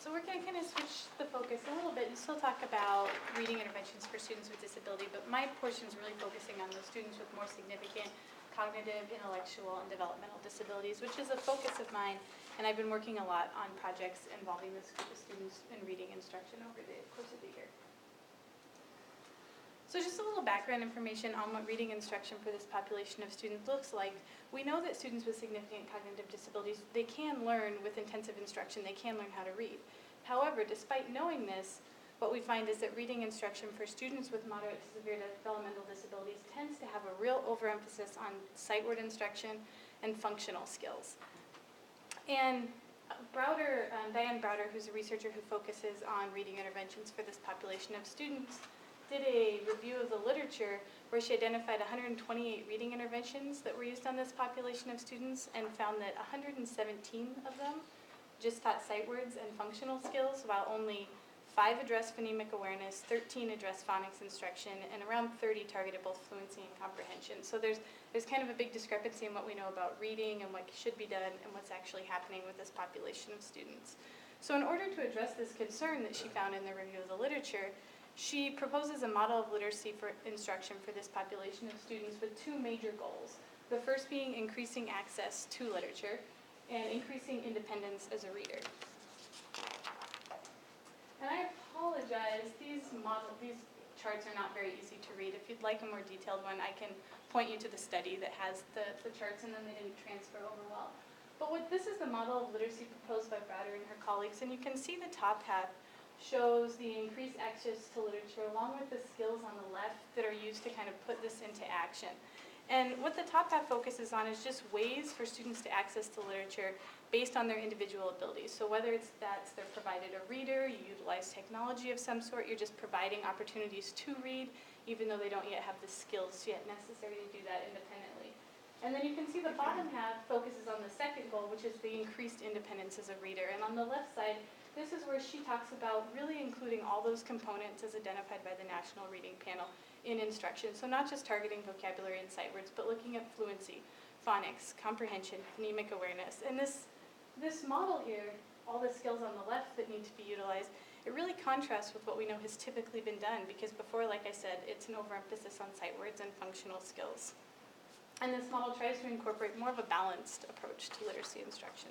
So we're going to kind of switch the focus a little bit and still talk about reading interventions for students with disability, but my portion is really focusing on those students with more significant cognitive, intellectual, and developmental disabilities, which is a focus of mine, and I've been working a lot on projects involving this group of students in reading instruction over the course of the year. So just a little background information on what reading instruction for this population of students looks like. We know that students with significant cognitive disabilities, they can learn with intensive instruction, they can learn how to read. However, despite knowing this, what we find is that reading instruction for students with moderate to severe developmental disabilities tends to have a real overemphasis on sight word instruction and functional skills. And Diane Browder, who's a researcher who focuses on reading interventions for this population of students, did a review of the literature where she identified 128 reading interventions that were used on this population of students and found that 117 of them just taught sight words and functional skills, while only 5 addressed phonemic awareness, 13 addressed phonics instruction, and around 30 targeted both fluency and comprehension. So there's kind of a big discrepancy in what we know about reading and what should be done and what's actually happening with this population of students. So in order to address this concern that she found in the review of the literature, she proposes a model of literacy for instruction for this population of students with 2 major goals. The first being increasing access to literature and increasing independence as a reader. And I apologize, these charts are not very easy to read. If you'd like a more detailed one, I can point you to the study that has the charts, and then they didn't transfer over well. But this is the model of literacy proposed by Browder and her colleagues, and you can see the top half shows the increased access to literature along with the skills on the left that are used to kind of put this into action. And what the top half focuses on is just ways for students to access to literature based on their individual abilities. So whether it's that they're provided a reader, you utilize technology of some sort, you're just providing opportunities to read, even though they don't yet have the skills yet necessary to do that independently. And then you can see the bottom half focuses on the second goal, which is the increased independence as a reader. And on the left side, this is where she talks about really including all those components as identified by the National Reading Panel in instruction. So not just targeting vocabulary and sight words, but looking at fluency, phonics, comprehension, phonemic awareness. And this model here, all the skills on the left that need to be utilized, it really contrasts with what we know has typically been done, because before, like I said, it's an overemphasis on sight words and functional skills. And this model tries to incorporate more of a balanced approach to literacy instruction.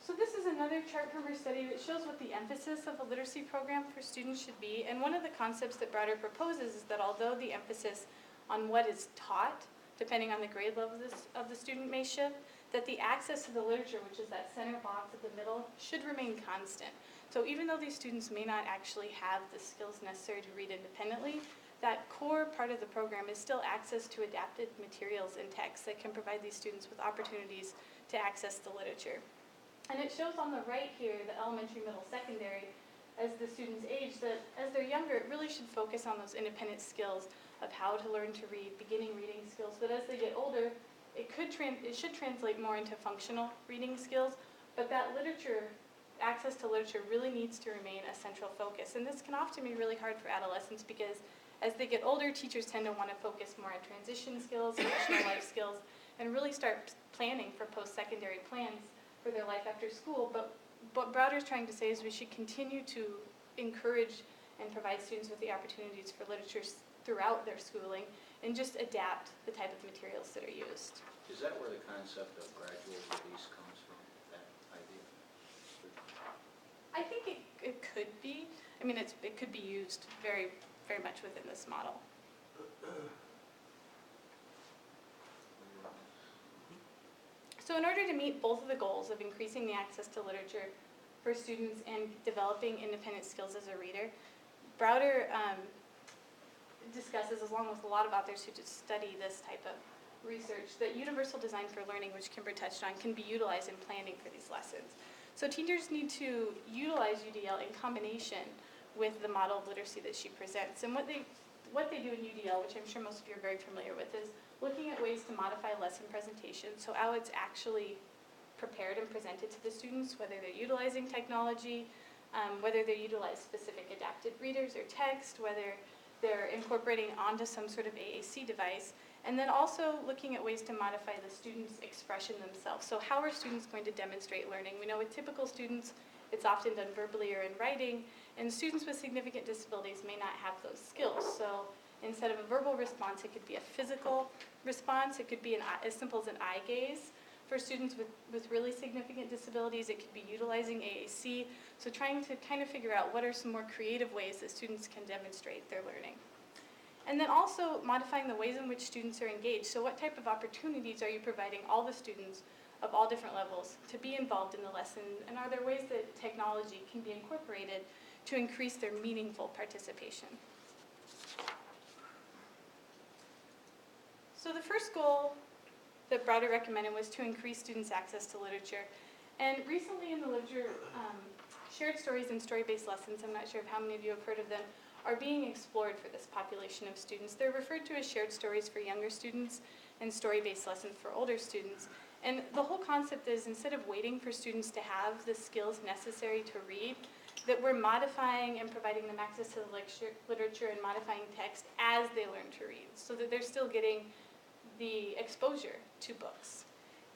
So this is another chart from her study that shows what the emphasis of a literacy program for students should be. And one of the concepts that Browder proposes is that although the emphasis on what is taught, depending on the grade level of the student, may shift, that the access to the literature, which is that center box at the middle, should remain constant. So even though these students may not actually have the skills necessary to read independently, that core part of the program is still access to adapted materials and texts that can provide these students with opportunities to access the literature. And it shows on the right here, the elementary, middle, secondary, as the students age, that as they're younger, it really should focus on those independent skills of how to learn to read, beginning reading skills. But as they get older, it should translate more into functional reading skills, but that access to literature really needs to remain a central focus. And this can often be really hard for adolescents, because as they get older, teachers tend to want to focus more on transition skills, functional life skills, and really start planning for post-secondary plans for their life after school. But what Browder's trying to say is we should continue to encourage and provide students with the opportunities for literature throughout their schooling and just adapt the type of materials that are used. Is that where the concept of gradual release comes from, that idea? I think it could be. I mean, it could be used very, very much within this model. So in order to meet both of the goals of increasing the access to literature for students and developing independent skills as a reader, Browder discusses, along with a lot of authors who just study this type of research, that universal design for learning, which Kimber touched on, can be utilized in planning for these lessons. So teachers need to utilize UDL in combination with the model of literacy that she presents. And what they do in UDL, which I'm sure most of you are very familiar with, is looking at ways to modify lesson presentation, so how it's actually prepared and presented to the students, whether they're utilizing technology, whether they utilize specific adapted readers or text, whether they're incorporating onto some sort of AAC device, And then also looking at ways to modify the students' expression themselves. So how are students going to demonstrate learning? We know with typical students, it's often done verbally or in writing, and students with significant disabilities may not have those skills. So instead of a verbal response, it could be a physical response. It could be as simple as an eye gaze. For students with really significant disabilities, it could be utilizing AAC. So trying to kind of figure out what are some more creative ways that students can demonstrate their learning. And then also modifying the ways in which students are engaged. So what type of opportunities are you providing all the students of all different levels to be involved in the lesson? And are there ways that technology can be incorporated to increase their meaningful participation? So the first goal that Browder recommended was to increase students' access to literature. And recently in the literature, shared stories and story-based lessons, I'm not sure of how many of you have heard of them, are being explored for this population of students. They're referred to as shared stories for younger students and story-based lessons for older students. And the whole concept is, instead of waiting for students to have the skills necessary to read, that we're modifying and providing them access to the literature and modifying text as they learn to read, so that they're still getting the exposure to books.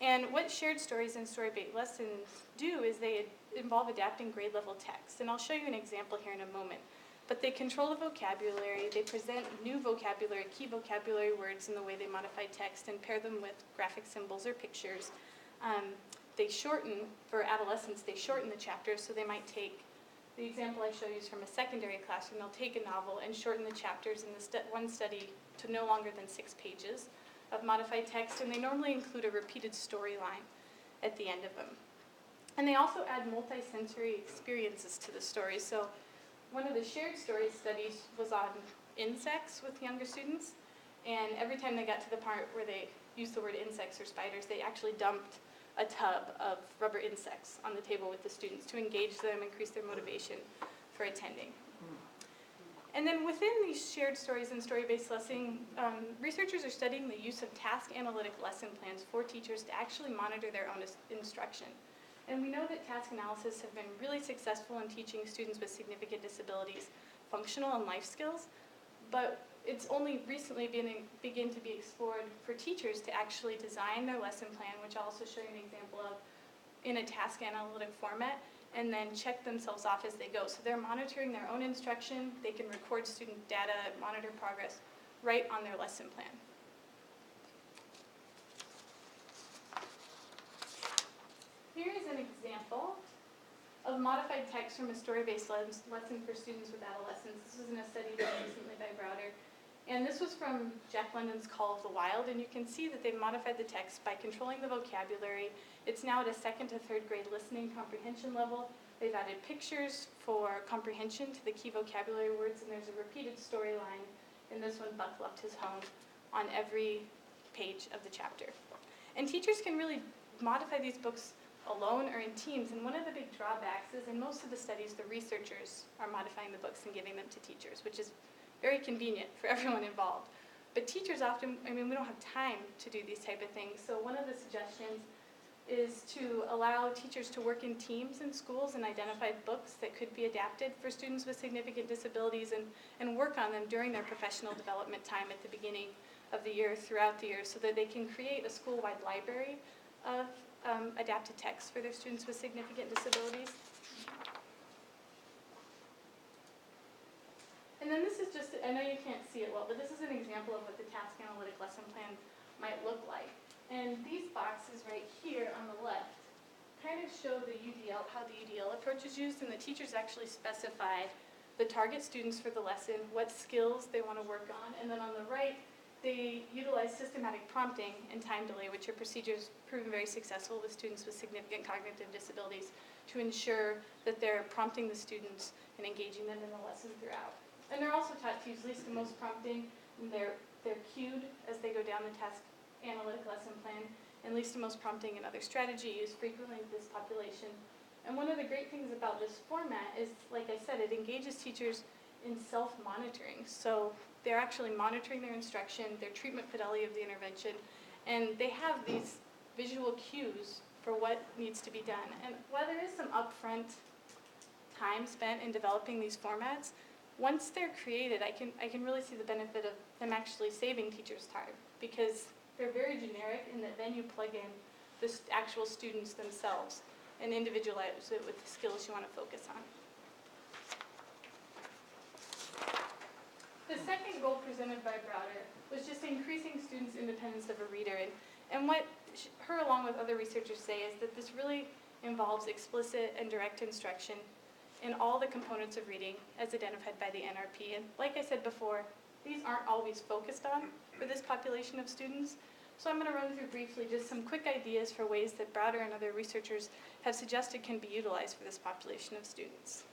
And what shared stories and story-based lessons do is they involve adapting grade level text. And I'll show you an example here in a moment. But they control the vocabulary, they present new vocabulary, key vocabulary words in the way they modify text and pair them with graphic symbols or pictures. They shorten, for adolescents, they shorten the chapters, so they might take, the example I show you is from a secondary classroom, they'll take a novel and shorten the chapters in the one study to no longer than 6 pages of modified text, and they normally include a repeated storyline at the end of them. And they also add multi-sensory experiences to the story. So one of the shared story studies was on insects with younger students, and every time they got to the part where they used the word insects or spiders, they actually dumped a tub of rubber insects on the table with the students to engage them, increase their motivation for attending. And then within these shared stories and story-based lesson, researchers are studying the use of task analytic lesson plans for teachers to actually monitor their own instruction. And we know that task analysis have been really successful in teaching students with significant disabilities functional and life skills, but it's only recently begin to be explored for teachers to actually design their lesson plan, which I'll also show you an example of, in a task analytic format, and then check themselves off as they go. So they're monitoring their own instruction, they can record student data, monitor progress right on their lesson plan. Here is an example of modified text from a story-based lesson for students with adolescents. This was in a study done recently by Browder. And this was from Jack London's Call of the Wild, and you can see that they've modified the text by controlling the vocabulary. It's now at a 2nd to 3rd grade listening comprehension level. They've added pictures for comprehension to the key vocabulary words, and there's a repeated storyline. In this one, Buck left his home, on every page of the chapter. And teachers can really modify these books alone or in teams, and one of the big drawbacks is in most of the studies, the researchers are modifying the books and giving them to teachers, which is very convenient for everyone involved. But teachers often, we don't have time to do these type of things, so one of the suggestions is to allow teachers to work in teams in schools and identify books that could be adapted for students with significant disabilities and work on them during their professional development time at the beginning of the year, throughout the year, so that they can create a school-wide library of adapted text for their students with significant disabilities. And then this is just, I know you can't see it well, but this is an example of what the task analytic lesson plan might look like. And these boxes right here on the left kind of show the UDL, how the UDL approach is used, and the teachers actually specify the target students for the lesson, what skills they want to work on, and then on the right, they utilize systematic prompting and time delay, which are procedures proven very successful with students with significant cognitive disabilities, to ensure that they're prompting the students and engaging them in the lesson throughout. And they're also taught to use least and most prompting, and they're cued as they go down the task analytic lesson plan, and least and most prompting and other strategy used frequently with this population. And one of the great things about this format is, like I said, it engages teachers in self-monitoring. So they're actually monitoring their instruction, their treatment fidelity of the intervention, and they have these visual cues for what needs to be done. And while there is some upfront time spent in developing these formats, once they're created, I can really see the benefit of them actually saving teachers' time because they're very generic in that then you plug in the actual students themselves and individualize it with the skills you want to focus on. The second goal presented by Browder was just increasing students' independence of a reader. And what her, along with other researchers, say is that this really involves explicit and direct instruction in all the components of reading as identified by the NRP. And like I said before, these aren't always focused on for this population of students. So I'm going to run through briefly just some quick ideas for ways that Browder and other researchers have suggested can be utilized for this population of students.